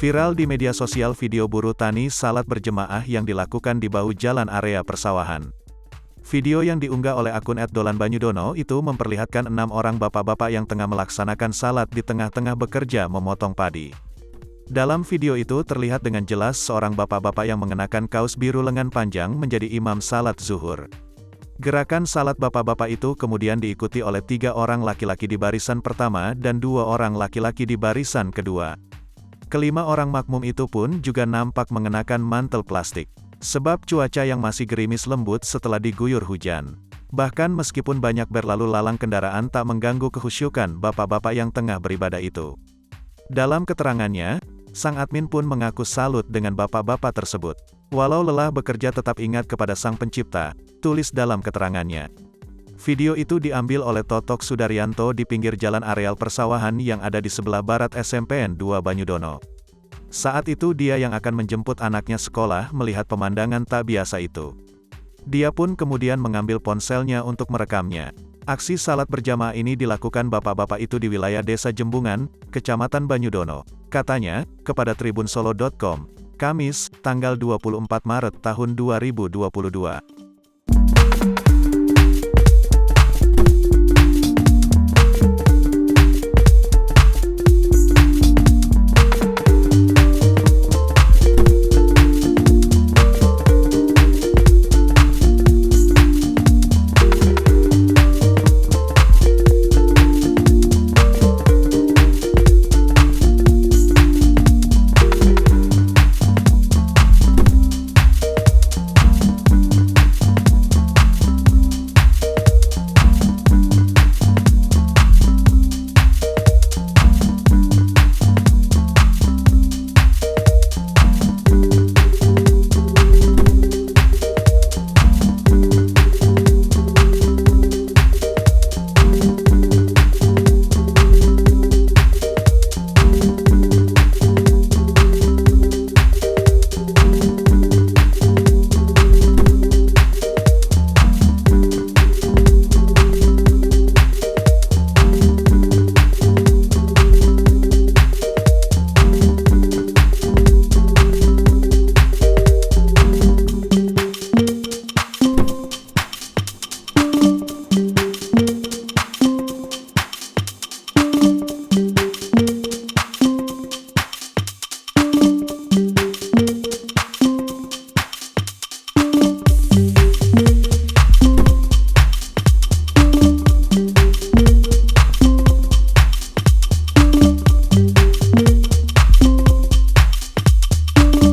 Viral di media sosial video buruh tani salat berjemaah yang dilakukan di bahu jalan area persawahan. Video yang diunggah oleh akun @dolanbanyudono itu memperlihatkan 6 orang bapak-bapak yang tengah melaksanakan salat di tengah-tengah bekerja memotong padi. Dalam video itu terlihat dengan jelas seorang bapak-bapak yang mengenakan kaos biru lengan panjang menjadi imam salat zuhur. Gerakan salat bapak-bapak itu kemudian diikuti oleh 3 orang laki-laki di barisan pertama dan 2 orang laki-laki di barisan kedua. Kelima orang makmum itu pun juga nampak mengenakan mantel plastik. Sebab cuaca yang masih gerimis lembut setelah diguyur hujan. Bahkan meskipun banyak berlalu lalang kendaraan tak mengganggu kehusyukan bapak-bapak yang tengah beribadah itu. Dalam keterangannya, sang admin pun mengaku salut dengan bapak-bapak tersebut. Walau lelah bekerja tetap ingat kepada Sang Pencipta, tulis dalam keterangannya. Video itu diambil oleh Totok Sudaryanto di pinggir jalan areal persawahan yang ada di sebelah barat SMPN 2 Banyudono. Saat itu dia yang akan menjemput anaknya sekolah melihat pemandangan tak biasa itu. Dia pun kemudian mengambil ponselnya untuk merekamnya. Aksi salat berjamaah ini dilakukan bapak-bapak itu di wilayah Desa Jembungan, Kecamatan Banyudono. Katanya, kepada tribunsolo.com, Kamis, tanggal 24 Maret tahun 2022.